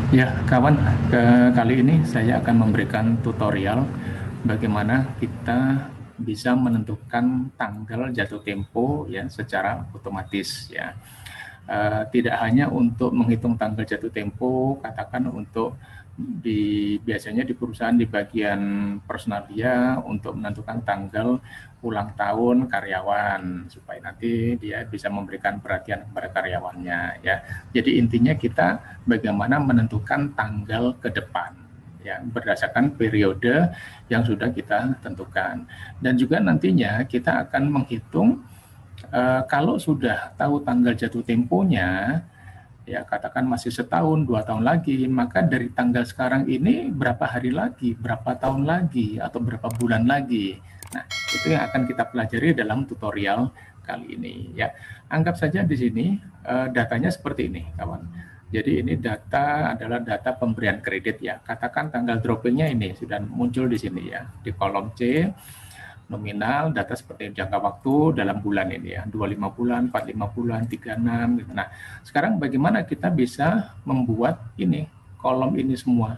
Ya, kawan, kali ini saya akan memberikan tutorial bagaimana kita bisa menentukan tanggal jatuh tempo ya secara otomatis ya. Tidak hanya untuk menghitung tanggal jatuh tempo, katakan untuk biasanya di perusahaan di bagian personalia untuk menentukan tanggal ulang tahun karyawan supaya nanti dia bisa memberikan perhatian kepada karyawannya ya. Jadi intinya kita bagaimana menentukan tanggal ke depan ya berdasarkan periode yang sudah kita tentukan. Dan juga nantinya kita akan menghitung kalau sudah tahu tanggal jatuh temponya, ya katakan masih setahun, 2 tahun lagi, maka dari tanggal sekarang ini berapa hari lagi, berapa tahun lagi, atau berapa bulan lagi. Nah, itu yang akan kita pelajari dalam tutorial kali ini. Ya, anggap saja di sini datanya seperti ini, kawan. Jadi ini data adalah data pemberian kredit ya. Katakan tanggal droppingnya ini sudah muncul di sini ya, di kolom C nominal, data seperti jangka waktu dalam bulan ini ya, 25 bulan, 45 bulan, 36 gitu. Nah, sekarang bagaimana kita bisa membuat ini kolom ini semua.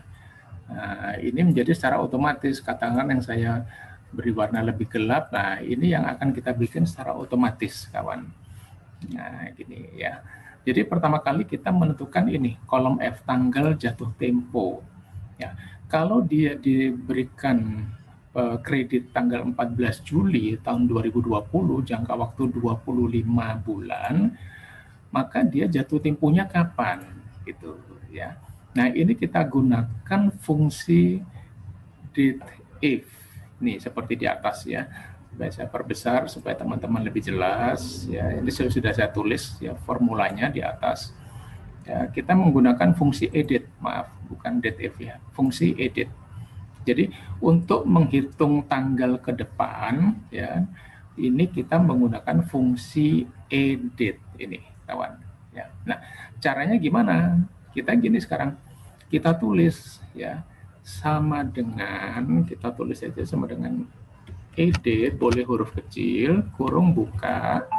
Nah, ini menjadi secara otomatis, katakan yang saya beri warna lebih gelap, nah ini yang akan kita bikin secara otomatis, kawan. Nah, gini ya. Jadi pertama kali kita menentukan ini, kolom F, tanggal jatuh tempo. Ya, kalau dia diberikan kredit tanggal 14 Juli tahun 2020, jangka waktu 25 bulan, maka dia jatuh temponya kapan? Gitu ya. Nah, ini kita gunakan fungsi date if. Nih, seperti di atas ya. Saya perbesar supaya teman-teman lebih jelas ya. Ini sudah saya tulis ya formulanya di atas. Ya, kita menggunakan fungsi edit, maaf, bukan date if ya. Fungsi edit. Jadi untuk menghitung tanggal ke depan ya, ini kita menggunakan fungsi edit ini, kawan. Ya. Nah, caranya gimana? Kita gini sekarang, kita tulis ya sama dengan kita tulis aja sama dengan edit, boleh huruf kecil, kurung buka.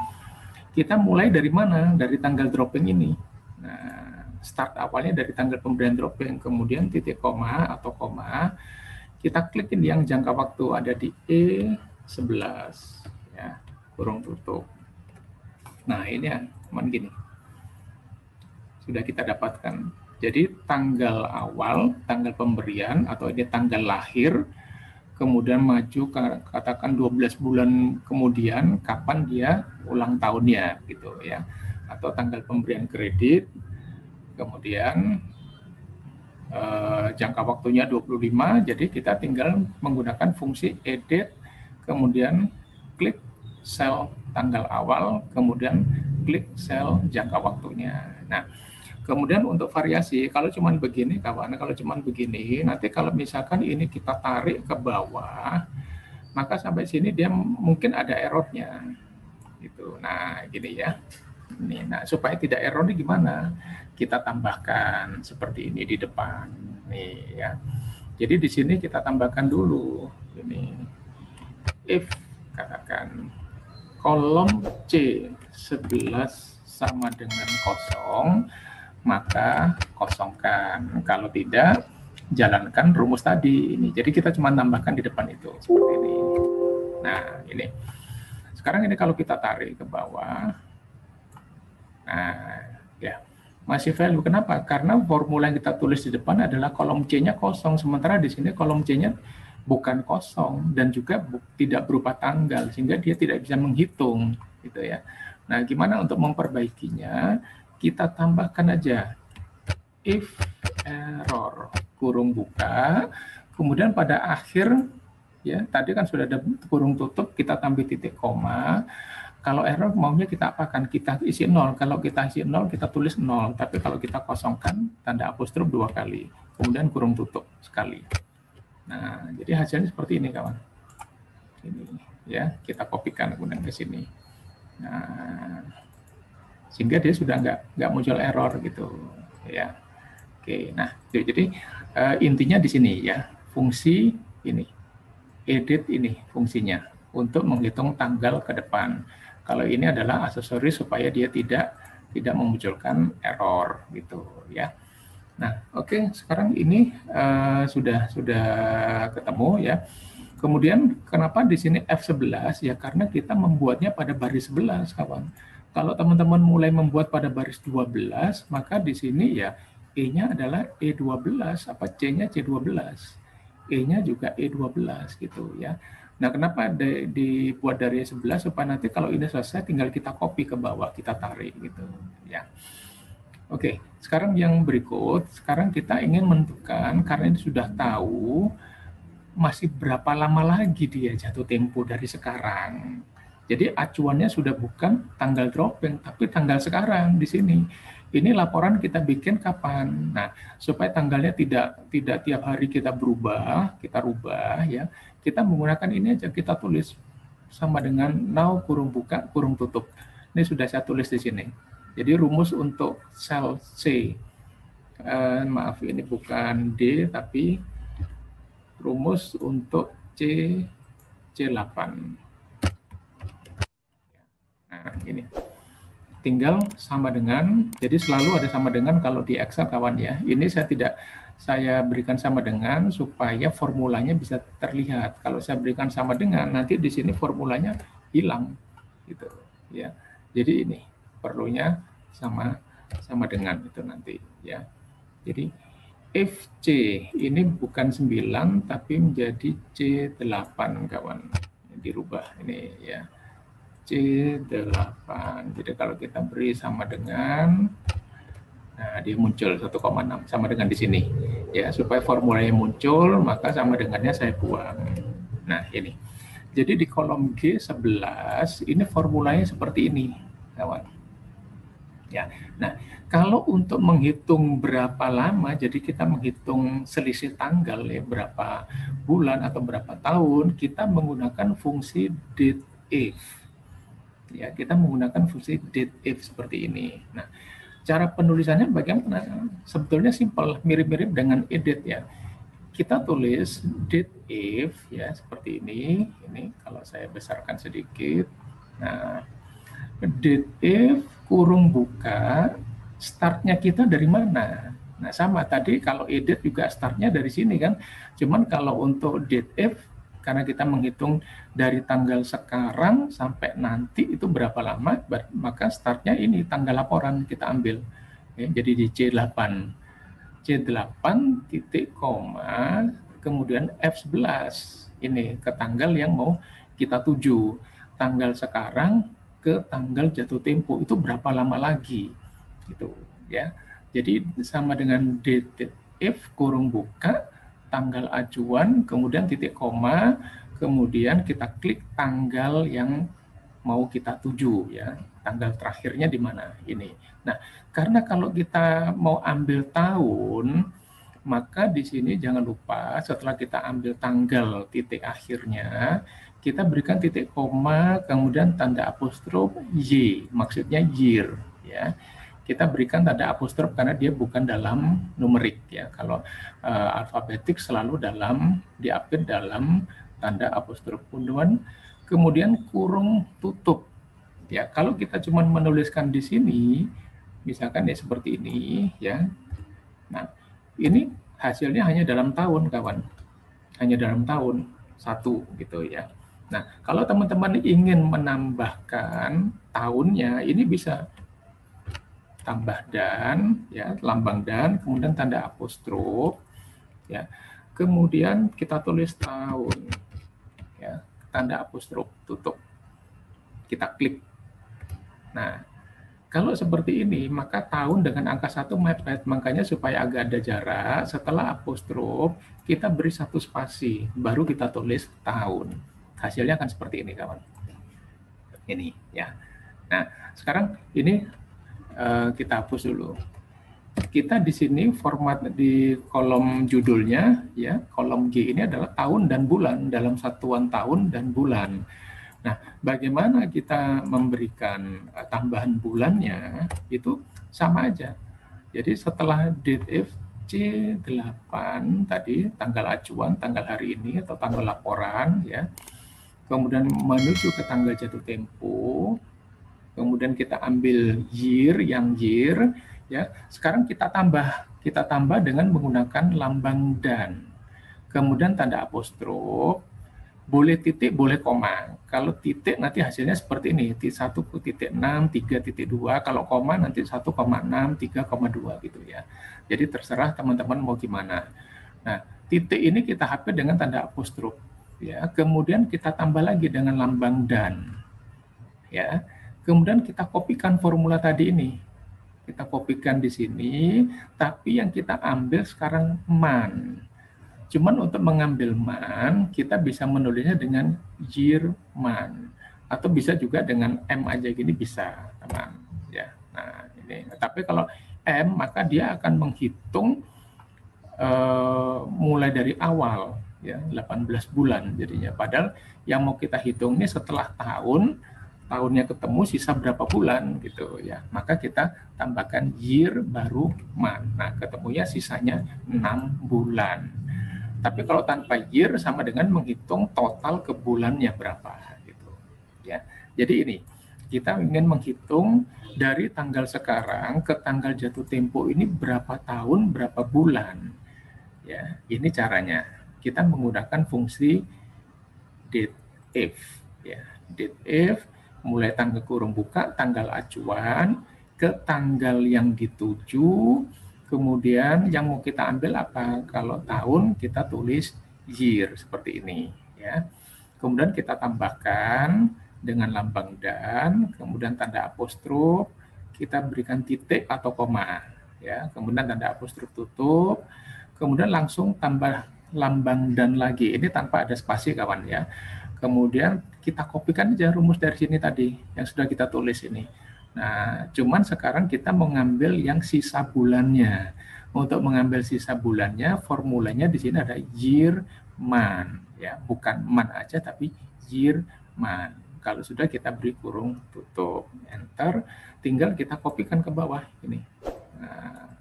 Kita mulai dari mana? Dari tanggal dropping ini. Nah, start awalnya dari tanggal pemberian dropping, kemudian titik koma atau koma, kita klik ini yang jangka waktu ada di E11 ya, kurung tutup. Nah, ini ya, teman gini. Sudah kita dapatkan. Jadi tanggal awal, tanggal pemberian atau ini tanggal lahir, kemudian maju katakan 12 bulan kemudian kapan dia ulang tahunnya gitu ya. Atau tanggal pemberian kredit, kemudian jangka waktunya 25, jadi kita tinggal menggunakan fungsi edit, kemudian klik sel tanggal awal, kemudian klik sel jangka waktunya. Nah, kemudian untuk variasi, kalau cuman begini kawan, kalau cuman begini, nanti kalau misalkan ini kita tarik ke bawah, maka sampai sini dia mungkin ada errornya. Gitu. Nah, gini ya. Nah, supaya tidak error ini gimana? Kita tambahkan seperti ini di depan. Nih ya. Jadi di sini kita tambahkan dulu ini if katakan kolom C 11 sama dengan kosong, maka kosongkan. Kalau tidak, jalankan rumus tadi ini. Jadi kita cuma tambahkan di depan itu seperti ini. Nah, ini. Sekarang ini kalau kita tarik ke bawah, nah, ya masih value. Kenapa? Karena formula yang kita tulis di depan adalah kolom C-nya kosong, sementara di sini kolom C-nya bukan kosong dan juga tidak berupa tanggal, sehingga dia tidak bisa menghitung, gitu ya. Nah, gimana untuk memperbaikinya? Kita tambahkan aja if error kurung buka, kemudian pada akhir ya tadi kan sudah ada kurung tutup, kita tambah titik koma. Kalau error maunya kita apakan? Kita isi 0. Kalau kita isi 0, kita tulis 0. Tapi kalau kita kosongkan, tanda apostrof 2 kali. Kemudian kurung tutup sekali. Nah, jadi hasilnya seperti ini, kawan. Ini ya, kita kopikan kemudian ke sini. Nah, sehingga dia sudah nggak muncul error gitu, ya. Oke, nah, jadi intinya di sini ya, fungsi ini, edit ini fungsinya untuk menghitung tanggal ke depan. Kalau ini adalah aksesoris supaya dia tidak memunculkan error gitu ya. Nah, oke, sekarang ini sudah ketemu ya. Kemudian kenapa di sini F11? Ya karena kita membuatnya pada baris 11, kawan. Kalau teman-teman mulai membuat pada baris 12, maka di sini ya E-nya adalah E12, apa C-nya C12. E-nya juga E12 gitu ya. Nah, kenapa dibuat dari 11 supaya nanti kalau ini selesai tinggal kita copy ke bawah, kita tarik gitu ya. Oke, sekarang yang berikut, sekarang kita ingin menentukan karena ini sudah tahu masih berapa lama lagi dia jatuh tempo dari sekarang. Jadi acuannya sudah bukan tanggal dropping, tapi tanggal sekarang di sini. Ini laporan kita bikin kapan? Nah, supaya tanggalnya tidak tiap hari kita rubah ya. Kita menggunakan ini aja, kita tulis sama dengan now kurung buka kurung tutup. Ini sudah saya tulis di sini. Jadi rumus untuk sel C, maaf ini bukan D tapi rumus untuk C8. Nah, ini tinggal sama dengan, jadi selalu ada sama dengan kalau di Excel kawan ya. Ini saya berikan sama dengan supaya formulanya bisa terlihat. Kalau saya berikan sama dengan, nanti di sini formulanya hilang gitu ya. Jadi ini perlunya sama dengan itu nanti ya. Jadi if C ini bukan 9 tapi menjadi C8 kawan. Dirubah ini ya. C8. Jadi kalau kita beri sama dengan, nah dia muncul 1,6 sama dengan di sini. Ya, supaya formulanya muncul, maka sama dengannya saya buang. Nah, ini. Jadi di kolom G11 ini formulanya seperti ini, kawan. Ya. Nah, kalau untuk menghitung berapa lama, jadi kita menghitung selisih tanggal ya, berapa bulan atau berapa tahun, kita menggunakan fungsi date if. Ya, kita menggunakan fungsi date if seperti ini. Nah, cara penulisannya bagaimana? Sebetulnya simpel, mirip-mirip dengan edit ya. Kita tulis date if ya seperti ini. Ini kalau saya besarkan sedikit. Nah, date if kurung buka, startnya kita dari mana? Nah, sama tadi kalau edit juga startnya dari sini kan. Cuman kalau untuk date if, karena kita menghitung dari tanggal sekarang sampai nanti itu berapa lama, maka startnya ini tanggal laporan kita ambil. Ya, jadi di C8 titik koma, kemudian F11 ini ke tanggal yang mau kita tuju. Tanggal sekarang ke tanggal jatuh tempo itu berapa lama lagi gitu ya. Jadi sama dengan date if kurung buka tanggal acuan, kemudian titik koma, kemudian kita klik tanggal yang mau kita tuju ya, tanggal terakhirnya di mana ini. Nah, karena kalau kita mau ambil tahun, maka di sini jangan lupa setelah kita ambil tanggal titik akhirnya, kita berikan titik koma, kemudian tanda apostrof Y, maksudnya year ya. Kita berikan tanda apostrof karena dia bukan dalam numerik ya. Kalau alfabetik selalu diapit dalam tanda apostrof punduan, kemudian kurung tutup. Ya, kalau kita cuma menuliskan di sini, misalkan ya seperti ini ya. Nah, ini hasilnya hanya dalam tahun, kawan. Hanya dalam tahun satu gitu ya. Nah, kalau teman-teman ingin menambahkan tahunnya, ini bisa tambah dan ya, lambang dan, kemudian tanda apostrof ya, kemudian kita tulis tahun ya, tanda apostrof tutup, kita klik. Nah, kalau seperti ini maka tahun dengan angka 1 mepet, makanya supaya agak ada jarak, setelah apostrof kita beri satu spasi baru kita tulis tahun. Hasilnya akan seperti ini kawan, ini ya. Nah, sekarang ini kita hapus dulu. Kita di sini format di kolom judulnya ya, kolom G ini adalah tahun dan bulan dalam satuan tahun dan bulan. Nah, bagaimana kita memberikan tambahan bulannya itu sama aja. Jadi setelah date if C8 tadi tanggal acuan, tanggal hari ini atau tanggal laporan ya. Kemudian menuju ke tanggal jatuh tempo. Kemudian kita ambil year ya. Sekarang kita tambah kita tambah dengan menggunakan lambang dan. Kemudian tanda apostrof, boleh titik, boleh koma. Kalau titik nanti hasilnya seperti ini, 1,6, 3,2. Kalau koma nanti 1,6, 3,2 gitu ya. Jadi terserah teman-teman mau gimana. Nah, titik ini kita hapus dengan tanda apostrof. Ya, kemudian kita tambah lagi dengan lambang dan. Ya, kemudian kita kopikan formula tadi ini. Kita kopikan di sini, tapi yang kita ambil sekarang man. Cuman untuk mengambil man, kita bisa menulisnya dengan year man. Atau bisa juga dengan M aja gini bisa, teman. Ya, nah ini. Tapi kalau M, maka dia akan menghitung mulai dari awal, ya 18 bulan jadinya. Padahal yang mau kita hitung ini setelah tahunnya ketemu sisa berapa bulan gitu ya. Maka kita tambahkan year baru man. Nah, ketemunya sisanya 6 bulan. Tapi kalau tanpa year sama dengan menghitung total ke bulannya berapa gitu. Ya. Jadi ini kita ingin menghitung dari tanggal sekarang ke tanggal jatuh tempo ini berapa tahun, berapa bulan. Ya, ini caranya. Kita menggunakan fungsi date if ya. Date if mulai tanggal kurung buka, tanggal acuan ke tanggal yang dituju. Kemudian yang mau kita ambil apa? Kalau tahun kita tulis year seperti ini ya. Kemudian kita tambahkan dengan lambang dan, kemudian tanda apostrof, kita berikan titik atau koma ya. Kemudian tanda apostrof tutup, kemudian langsung tambah lambang dan lagi. Ini tanpa ada spasi kawan ya. Kemudian kita kopikan aja rumus dari sini tadi yang sudah kita tulis ini. Nah, cuman sekarang kita mengambil yang sisa bulannya. Untuk mengambil sisa bulannya, formulanya di sini ada year man, ya, bukan man aja tapi year man. Kalau sudah kita beri kurung tutup, enter, tinggal kita kopikan ke bawah ini. Nah,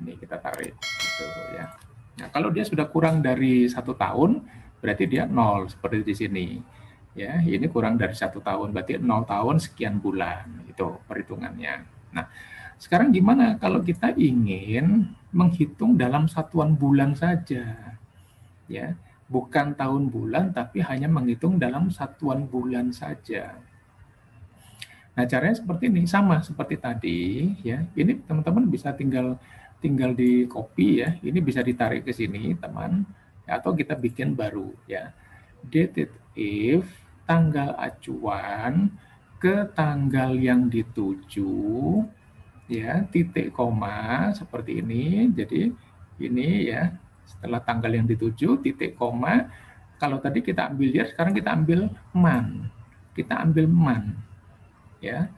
ini kita tarik, gitu ya. Nah, kalau dia sudah kurang dari 1 tahun, berarti dia 0 seperti di sini. Ya, ini kurang dari 1 tahun, berarti 0 tahun sekian bulan, itu perhitungannya. Nah, sekarang gimana kalau kita ingin menghitung dalam satuan bulan saja? Ya, bukan tahun bulan, tapi hanya menghitung dalam satuan bulan saja. Nah, caranya seperti ini, sama seperti tadi, ya. Ini teman-teman bisa tinggal di copy ya, ini bisa ditarik ke sini, teman, atau kita bikin baru, ya. Date if tanggal acuan ke tanggal yang dituju ya, titik koma seperti ini. Jadi ini ya, setelah tanggal yang dituju titik koma, kalau tadi kita ambil year, sekarang kita ambil man. Kita ambil man ya.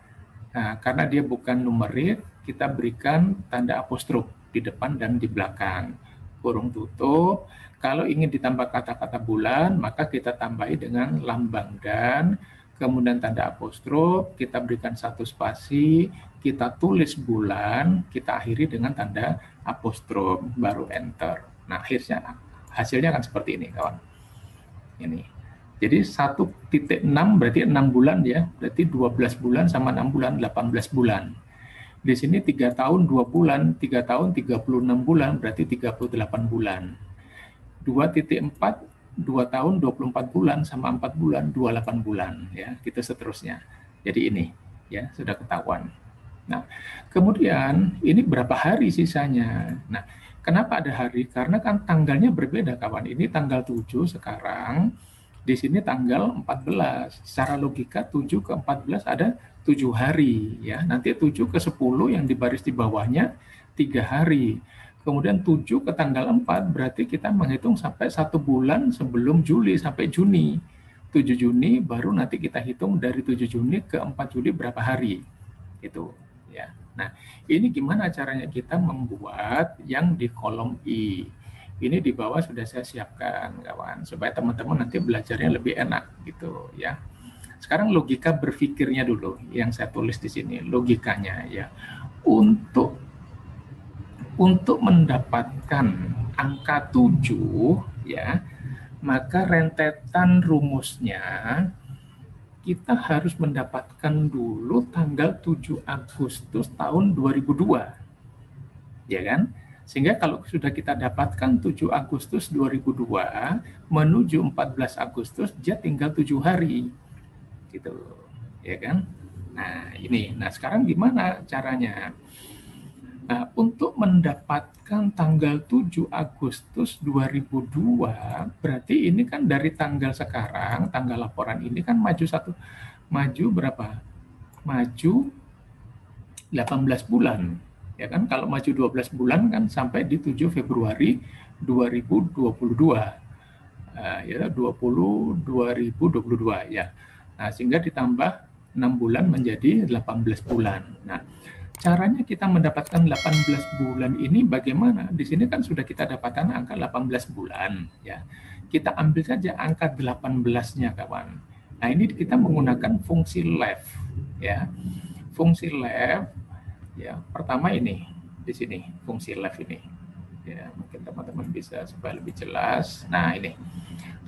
Nah, karena dia bukan numerik, kita berikan tanda apostrof di depan dan di belakang. Kurung tutup. Kalau ingin ditambah kata-kata bulan, maka kita tambahi dengan lambang dan, kemudian tanda apostrof, kita berikan 1 spasi, kita tulis bulan, kita akhiri dengan tanda apostrof, baru enter. Nah, hasilnya akan seperti ini, kawan. Ini. Jadi 1.6 berarti 6 bulan ya, berarti 12 bulan sama 6 bulan, 18 bulan. Di sini 3 tahun 2 bulan, 3 tahun 36 bulan, berarti 38 bulan. 2.4, 2 tahun 24 bulan sama 4 bulan, 28 bulan ya, gitu seterusnya. Jadi ini ya, sudah ketahuan. Nah, kemudian ini berapa hari sisanya? Nah, kenapa ada hari? Karena kan tanggalnya berbeda, kawan. Ini tanggal 7 sekarang, di sini tanggal 14. Secara logika 7 ke 14 ada 7 hari ya. Nanti 7 ke 10 yang di baris di bawahnya 3 hari. Kemudian 7 ke tanggal 4 berarti kita menghitung sampai 1 bulan sebelum Juli sampai Juni. 7 Juni baru nanti kita hitung dari 7 Juni ke 4 Juli berapa hari. Itu ya. Nah, ini gimana caranya kita membuat yang di kolom I. Ini di bawah sudah saya siapkan, kawan, supaya teman-teman nanti belajarnya lebih enak gitu ya. Sekarang logika berpikirnya dulu yang saya tulis di sini, logikanya ya. Untuk mendapatkan angka 7 ya, maka rentetan rumusnya kita harus mendapatkan dulu tanggal 7 Agustus tahun 2002. Ya kan? Sehingga kalau sudah kita dapatkan 7 Agustus 2002 menuju 14 Agustus, dia tinggal 7 hari. Gitu, ya kan? Nah, ini. Nah, sekarang gimana caranya? Nah, untuk mendapatkan tanggal 7 Agustus 2002, berarti ini kan dari tanggal sekarang, tanggal laporan ini kan maju berapa? Maju 18 bulan. Ya kan, kalau maju 12 bulan kan sampai di 7 Februari 2022. Ya 2022 ya. Nah, sehingga ditambah 6 bulan menjadi 18 bulan. Nah, caranya kita mendapatkan 18 bulan ini bagaimana? Di sini kan sudah kita dapatkan angka 18 bulan ya. Kita ambil saja angka 18-nya kawan. Nah, ini kita menggunakan fungsi left ya. Fungsi left ya, pertama ini di sini fungsi left ini. Ya, mungkin teman-teman bisa supaya lebih jelas. Nah, ini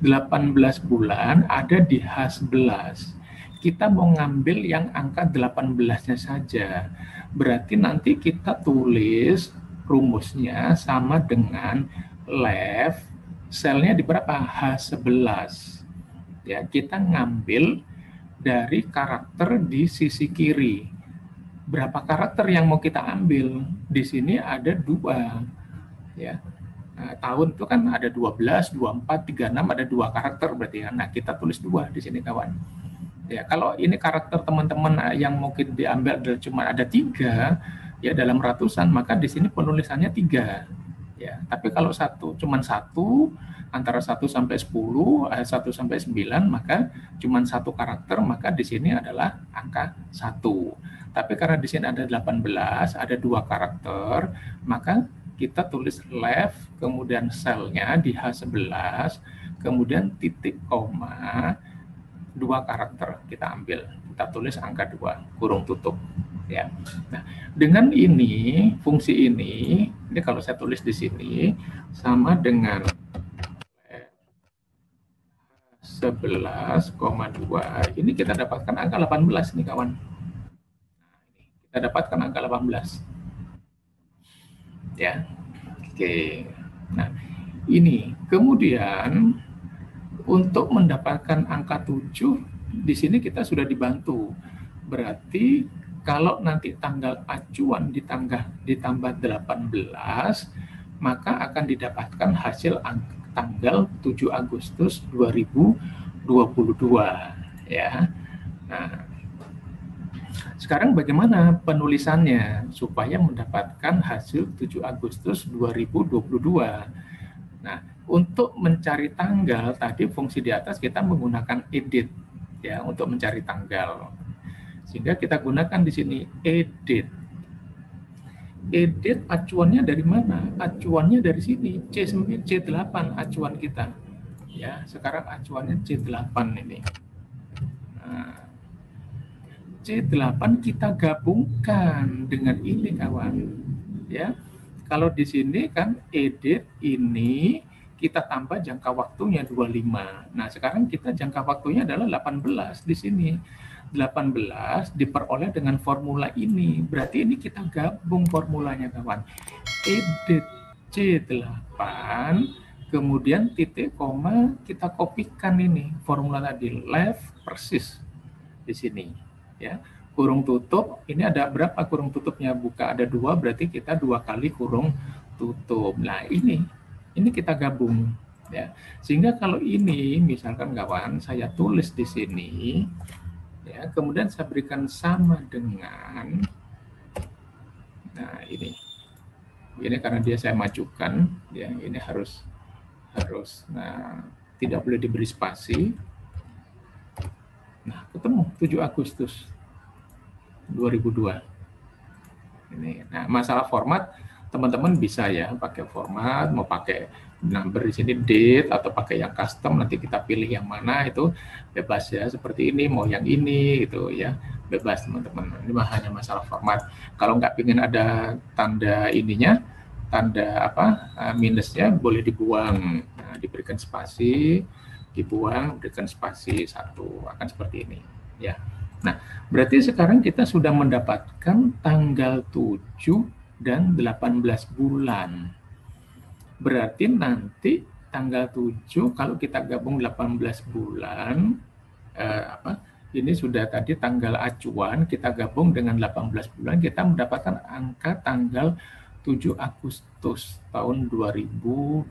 18 bulan ada di H11. Kita mau ngambil yang angka 18-nya saja. Berarti nanti kita tulis rumusnya sama dengan left, selnya di berapa? H11. Ya, kita ngambil dari karakter di sisi kiri. Berapa karakter yang mau kita ambil? Di sini ada 2. Ya. Nah, tahun itu kan ada 12, 24, 36, ada 2 karakter berarti ya. Nah, kita tulis 2 di sini kawan. Ya, kalau ini karakter teman-teman yang mungkin diambil cuma ada 3 ya dalam ratusan, maka di sini penulisannya 3. Ya, tapi kalau cuman 1 antara 1 sampai 10, 1 sampai 9, maka cuman 1 karakter, maka di sini adalah angka 1. Tapi karena di sini ada 18, ada 2 karakter, maka kita tulis left, kemudian selnya di H11, kemudian titik koma, 2 karakter kita ambil. Kita tulis angka 2, kurung tutup. Ya. Nah, dengan ini, fungsi ini kalau saya tulis di sini, sama dengan 11,2, ini kita dapatkan angka 18 nih kawan. Kita dapatkan angka 18. Ya. Oke. Nah, ini kemudian untuk mendapatkan angka 7 di sini kita sudah dibantu. Berarti kalau nanti tanggal acuan ditambah 18, maka akan didapatkan hasil tanggal 7 Agustus 2022 ya. Nah, sekarang bagaimana penulisannya supaya mendapatkan hasil 7 Agustus 2022? Nah, untuk mencari tanggal tadi fungsi di atas kita menggunakan edit ya untuk mencari tanggal. Sehingga kita gunakan di sini edit. Edit acuannya dari mana? Acuannya dari sini C8 acuan kita. Ya, sekarang acuannya C8 ini. Nah, C8 kita gabungkan dengan ini kawan. Ya. Kalau di sini kan edit ini kita tambah jangka waktunya 25. Nah, sekarang kita jangka waktunya adalah 18 di sini. 18 diperoleh dengan formula ini. Berarti ini kita gabung formulanya kawan. Edit C8 kemudian titik koma kita kopikan ini formula tadi left persis di sini. Ya, kurung tutup ini ada berapa kurung tutupnya? Buka ada 2, berarti kita 2 kali kurung tutup. Nah, ini kita gabung ya. Sehingga kalau ini misalkan kawan saya tulis di sini ya, kemudian saya berikan sama dengan nah ini karena dia saya majukan ya, ini harus nah tidak boleh diberi spasi. Nah, ketemu 7 Agustus 2002. Ini. Nah, masalah format teman-teman bisa ya pakai format, mau pakai number di sini date atau pakai yang custom, nanti kita pilih yang mana itu bebas ya, seperti ini mau yang ini gitu ya, bebas teman-teman. Ini hanya masalah format. Kalau nggak ingin ada tanda ininya, tanda minusnya boleh dibuang. Nah, diberikan spasi, dibuang, berikan spasi 1, akan seperti ini ya. Nah, berarti sekarang kita sudah mendapatkan tanggal 7 dan 18 bulan. Berarti nanti tanggal 7 kalau kita gabung 18 bulan, ini sudah tadi tanggal acuan, kita gabung dengan 18 bulan, kita mendapatkan angka tanggal 7 Agustus tahun 2022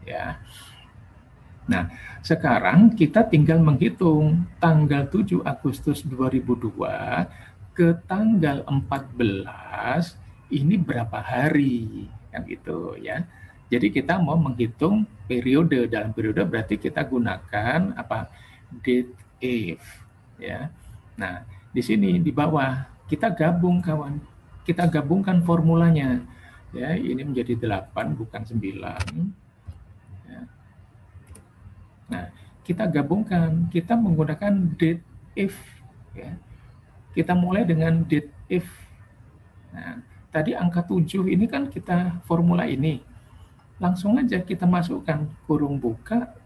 ya. Nah, sekarang kita tinggal menghitung tanggal 7 Agustus 2002 ke tanggal 14 ini berapa hari, kan gitu ya. Jadi kita mau menghitung periode, dalam periode berarti kita gunakan apa? Date if ya. Nah, di sini di bawah kita gabung kawan. Kita gabungkan formulanya. Ya, ini menjadi 8 bukan 9. Ya. Nah, kita gabungkan, kita menggunakan date if ya. Kita mulai dengan date if. Nah, tadi angka 7 ini kan kita formula ini. Langsung aja kita masukkan kurung buka,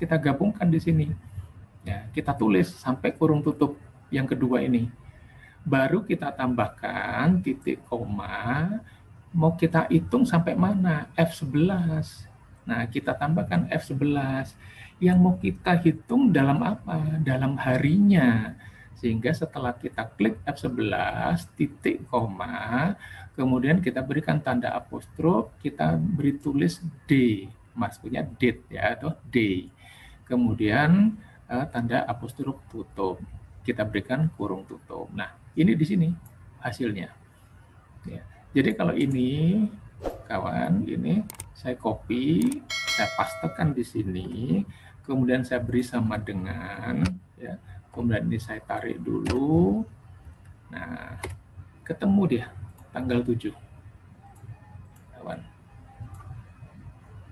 kita gabungkan di sini. Ya, kita tulis sampai kurung tutup yang kedua ini. Baru kita tambahkan titik koma, mau kita hitung sampai mana? F11. Nah, kita tambahkan F11. Yang mau kita hitung dalam apa? Dalam harinya. Sehingga setelah kita klik F11, titik koma, kemudian kita berikan tanda apostrof, kita beri tulis D, maksudnya date ya, atau D. Kemudian tanda apostrof tutup, kita berikan kurung tutup. Nah, ini di sini hasilnya. Ya. Jadi kalau ini, kawan, ini saya copy, saya pastekan di sini, kemudian saya beri sama dengan, ya, kemudian ini saya tarik dulu. Nah, ketemu dia tanggal 7. Kawan.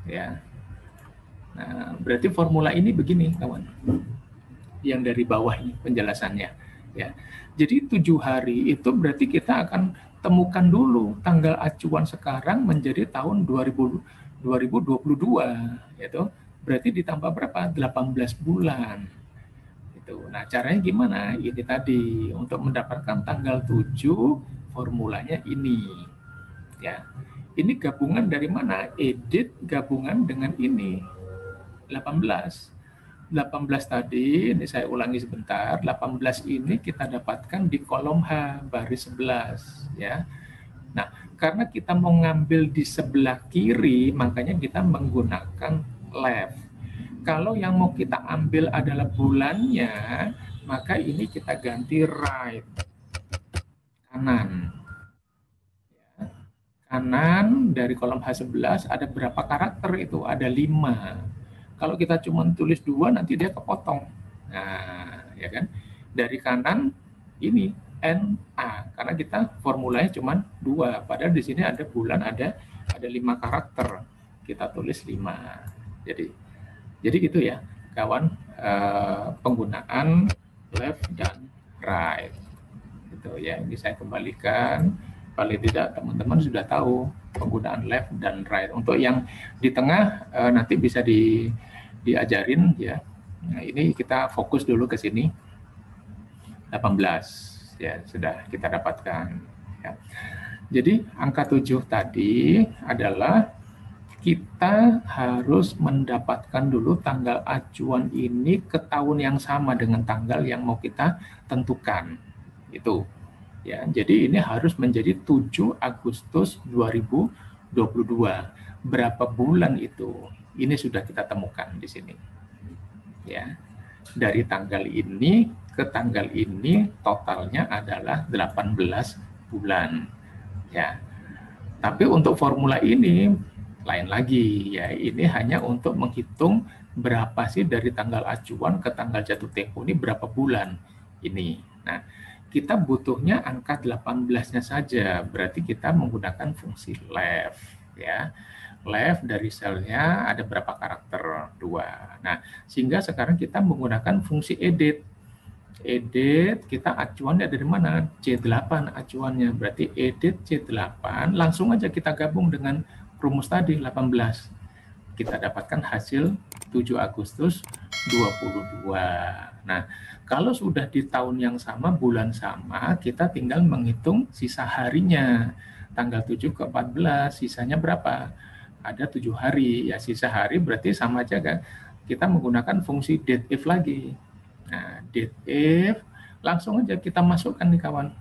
Ya. Nah, berarti formula ini begini, kawan. Yang dari bawah ini penjelasannya, ya. Jadi 7 hari itu berarti kita akan temukan dulu tanggal acuan sekarang menjadi tahun 2022, yaitu berarti ditambah berapa? 18 bulan. Nah, caranya gimana? Ini tadi, untuk mendapatkan tanggal 7, formulanya ini. Ya. Ini gabungan dari mana? Edit gabungan dengan ini. 18. 18 tadi, ini saya ulangi sebentar. 18 ini kita dapatkan di kolom H, baris 11. Ya. Nah, karena kita mau ngambil di sebelah kiri, makanya kita menggunakan left. Kalau yang mau kita ambil adalah bulannya, maka ini kita ganti right, kanan. Kanan dari kolom H11 ada berapa karakter itu? Ada 5. Kalau kita cuma tulis 2, nanti dia kepotong. Nah, ya kan? Dari kanan ini NA, karena kita formulanya cuma 2. Padahal di sini ada bulan, ada 5 karakter. Kita tulis 5. Jadi gitu ya, kawan, penggunaan left dan right. Gitu ya, ini saya kembalikan. Paling tidak teman-teman sudah tahu penggunaan left dan right. Untuk yang di tengah nanti bisa diajarin ya. Nah, ini kita fokus dulu ke sini. 18 ya sudah kita dapatkan ya. Jadi angka 7 tadi adalah kita harus mendapatkan dulu tanggal acuan ini ke tahun yang sama dengan tanggal yang mau kita tentukan. Itu. Ya, jadi ini harus menjadi 7 Agustus 2022. Berapa bulan itu? Ini sudah kita temukan di sini. Ya. Dari tanggal ini ke tanggal ini totalnya adalah 18 bulan. Ya. Tapi untuk formula ini lain lagi ya, ini hanya untuk menghitung berapa sih dari tanggal acuan ke tanggal jatuh tempo ini berapa bulan ini. Nah, kita butuhnya angka 18-nya saja, berarti kita menggunakan fungsi left ya. Left dari selnya ada berapa karakter? 2. Nah, sehingga sekarang kita menggunakan fungsi edit. Edit, kita acuannya dari mana? C8 acuannya, berarti edit C8, langsung aja kita gabung dengan rumus tadi 18. kita dapatkan hasil 7 Agustus 22. Nah, kalau sudah di tahun yang sama, bulan sama, kita tinggal menghitung sisa harinya. Tanggal 7 ke 14, sisanya berapa? Ada 7 hari. Ya, sisa hari berarti sama aja kan? Kita menggunakan fungsi date if lagi. Nah, date if, langsung aja kita masukkan nih kawan.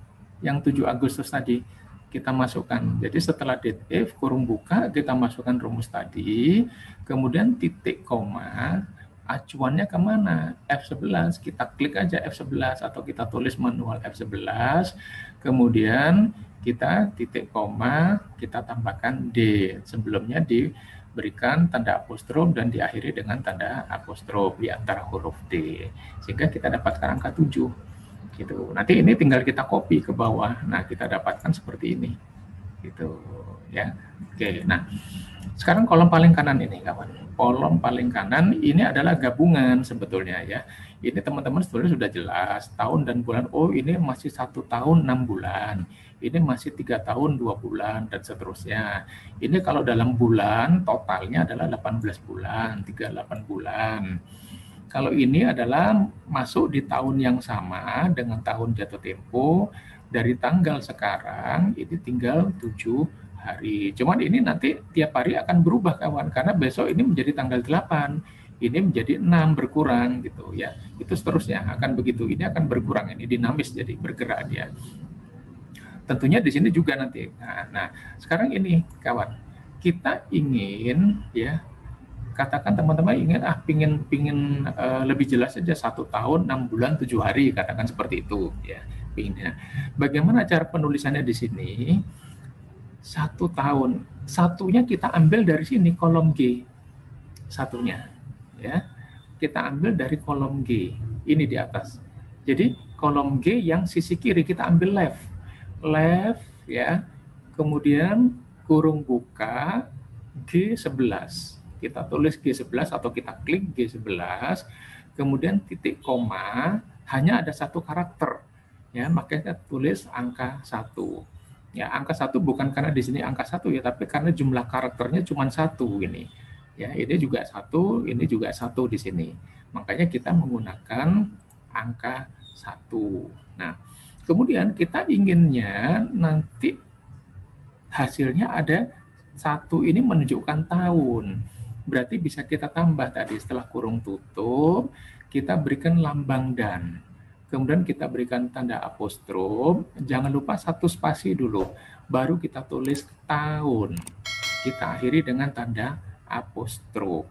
Yang 7 Agustus tadi, kita masukkan. Jadi setelah date if, kurung buka, kita masukkan rumus tadi, kemudian titik koma, acuannya kemana? F11, kita klik aja F11 atau kita tulis manual F11, kemudian kita titik koma, kita tambahkan D. Sebelumnya diberikan tanda apostrof dan diakhiri dengan tanda apostrof di antara huruf D. Sehingga kita dapatkan angka 7. Gitu. Nanti ini tinggal kita copy ke bawah. Nah, kita dapatkan seperti ini. Gitu, ya. Oke, nah. Sekarang kolom paling kanan ini, kawan. Kolom paling kanan ini adalah gabungan sebetulnya ya. Ini teman-teman sebetulnya sudah jelas tahun dan bulan. Oh, ini masih 1 tahun 6 bulan. Ini masih 3 tahun 2 bulan dan seterusnya. Ini kalau dalam bulan totalnya adalah 18 bulan, 38 bulan. Kalau ini adalah masuk di tahun yang sama dengan tahun jatuh tempo, dari tanggal sekarang ini tinggal 7 hari. Cuman ini nanti tiap hari akan berubah kawan, karena besok ini menjadi tanggal 8, ini menjadi 6 berkurang gitu ya. Itu seterusnya akan begitu. Ini akan berkurang, ini dinamis jadi bergerak dia. Tentunya di sini juga nanti. Nah, sekarang ini kawan, kita ingin ya, katakan teman-teman ingin pingin lebih jelas saja 1 tahun 6 bulan 7 hari, katakan seperti itu ya. Pinginnya. Bagaimana cara penulisannya di sini? 1 tahun, satunya kita ambil dari sini kolom G, satunya ya, kita ambil dari kolom G ini di atas. Jadi kolom G yang sisi kiri kita ambil left ya, kemudian kurung buka G11, kita tulis G11 atau kita klik G11, kemudian titik koma, hanya ada 1 karakter ya, makanya tulis angka 1. Ya, angka 1 bukan karena di sini angka 1 ya, tapi karena jumlah karakternya cuma 1 ini. Ya, ini juga 1, ini juga 1 di sini. Makanya kita menggunakan angka 1. Nah, kemudian kita inginnya nanti hasilnya ada 1 ini menunjukkan tahun. Berarti bisa kita tambah tadi setelah kurung tutup, kita berikan lambang dan. Kemudian kita berikan tanda apostrof, jangan lupa 1 spasi dulu, baru kita tulis tahun. Kita akhiri dengan tanda apostrof.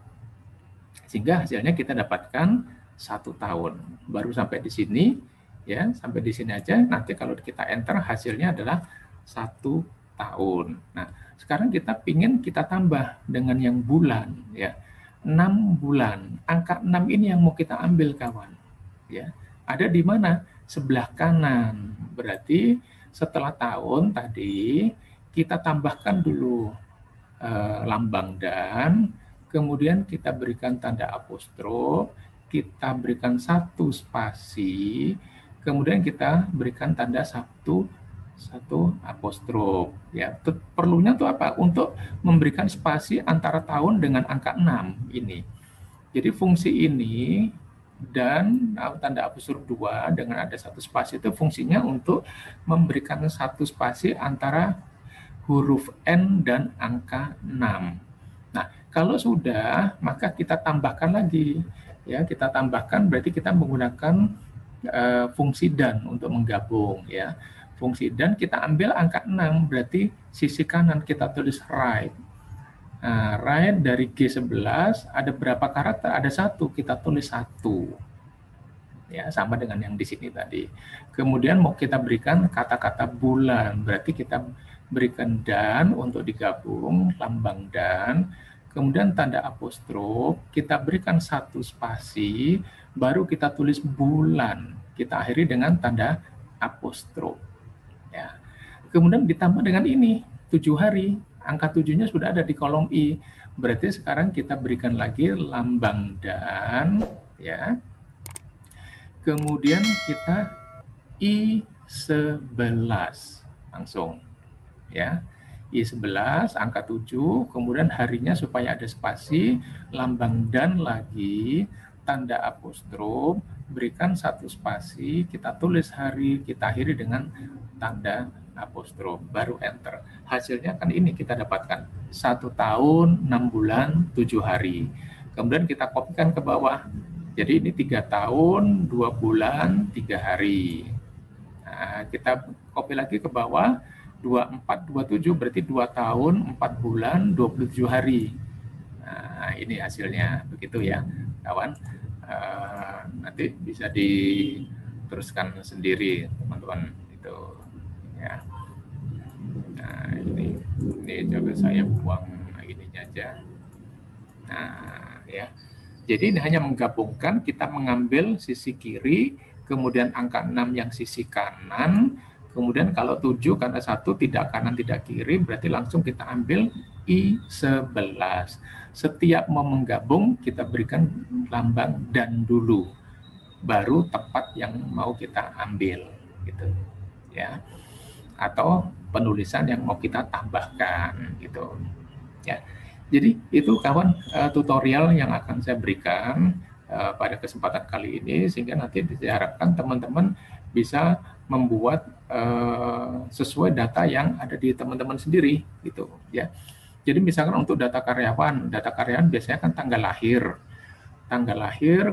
Sehingga hasilnya kita dapatkan 1 tahun. Baru sampai di sini, ya, sampai di sini aja. Nanti kalau kita enter hasilnya adalah 1 tahun. Nah, sekarang kita pingin kita tambah dengan yang bulan, ya, 6 bulan. Angka 6 ini yang mau kita ambil kawan, ya. Ada di mana? Sebelah kanan. Berarti setelah tahun tadi kita tambahkan dulu lambang dan, kemudian kita berikan tanda apostrof, kita berikan 1 spasi, kemudian kita berikan tanda 1 apostrof. Ya, perlunya tuh apa? Untuk memberikan spasi antara tahun dengan angka 6 ini. Jadi fungsi ini dan tanda apostrof 2 dengan ada 1 spasi itu fungsinya untuk memberikan 1 spasi antara huruf N dan angka 6. Nah, kalau sudah, maka kita tambahkan lagi. Ya, kita tambahkan berarti kita menggunakan fungsi dan untuk menggabung ya. Fungsi dan kita ambil angka 6, berarti sisi kanan kita tulis right. Nah, right dari G11 ada berapa karakter? Ada 1, kita tulis 1. Ya, sama dengan yang di sini tadi. Kemudian mau kita berikan kata-kata bulan, berarti kita berikan dan untuk digabung, lambang dan, kemudian tanda apostrof, kita berikan 1 spasi, baru kita tulis bulan. Kita akhiri dengan tanda apostrof. Ya. Kemudian ditambah dengan ini, 7 hari. Angka 7-nya sudah ada di kolom I. Berarti sekarang kita berikan lagi lambang dan, ya. Kemudian kita I11 langsung, ya. I11, angka 7, kemudian harinya supaya ada spasi, lambang dan lagi, tanda apostrof, berikan satu spasi, kita tulis hari, kita akhiri dengan tanda apostrof, baru enter. Hasilnya kan ini kita dapatkan, 1 tahun, 6 bulan, 7 hari. Kemudian kita kopikan ke bawah. Jadi ini 3 tahun, 2 bulan, 3 hari. Nah, kita copy lagi ke bawah, 24, 27 berarti 2 tahun, 4 bulan, 27 hari. Nah, ini hasilnya, begitu ya, kawan. Nanti bisa diteruskan sendiri, teman-teman. Itu ya. Nah, ini coba saya buang ininya aja. Nah, ya. Jadi ini hanya menggabungkan, kita mengambil sisi kiri, kemudian angka 6 yang sisi kanan, kemudian kalau 7 karena 1 tidak kanan tidak kiri, berarti langsung kita ambil I11. Setiap mau menggabung, kita berikan lambang dan dulu, baru tempat yang mau kita ambil, gitu ya. Atau penulisan yang mau kita tambahkan, gitu ya. Jadi itu kawan tutorial yang akan saya berikan pada kesempatan kali ini, sehingga nanti diharapkan teman-teman bisa membuat sesuai data yang ada di teman-teman sendiri, gitu ya. Jadi misalkan untuk data karyawan biasanya kan tanggal lahir,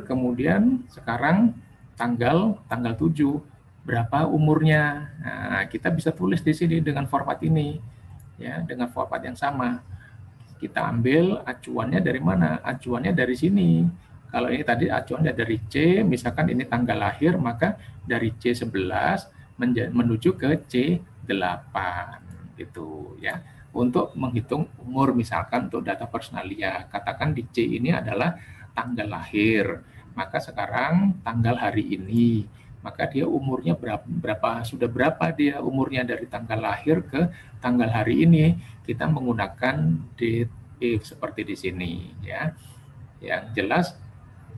kemudian sekarang tanggal 7, berapa umurnya. Nah, kita bisa tulis di sini dengan format ini, ya, dengan format yang sama. Kita ambil acuannya dari mana? Acuannya dari sini. Kalau ini tadi acuannya dari C, misalkan ini tanggal lahir, maka dari C11 menuju ke C8, gitu ya. Untuk menghitung umur, misalkan untuk data personalia, katakan di C ini adalah tanggal lahir, maka sekarang tanggal hari ini, maka dia umurnya sudah berapa dia umurnya dari tanggal lahir ke tanggal hari ini, kita menggunakan date if seperti di sini ya. Yang jelas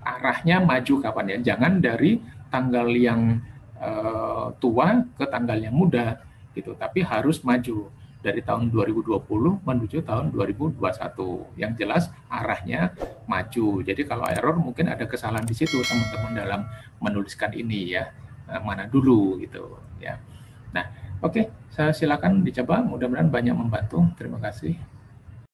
arahnya maju kapan ya, jangan dari tanggal yang tua ke tanggal yang muda gitu, tapi harus maju dari tahun 2020 menuju tahun 2021. Yang jelas arahnya maju. Jadi kalau error mungkin ada kesalahan di situ teman-teman dalam menuliskan ini ya, mana dulu gitu ya. Nah, oke, saya silakan dicoba, mudah-mudahan banyak membantu. Terima kasih.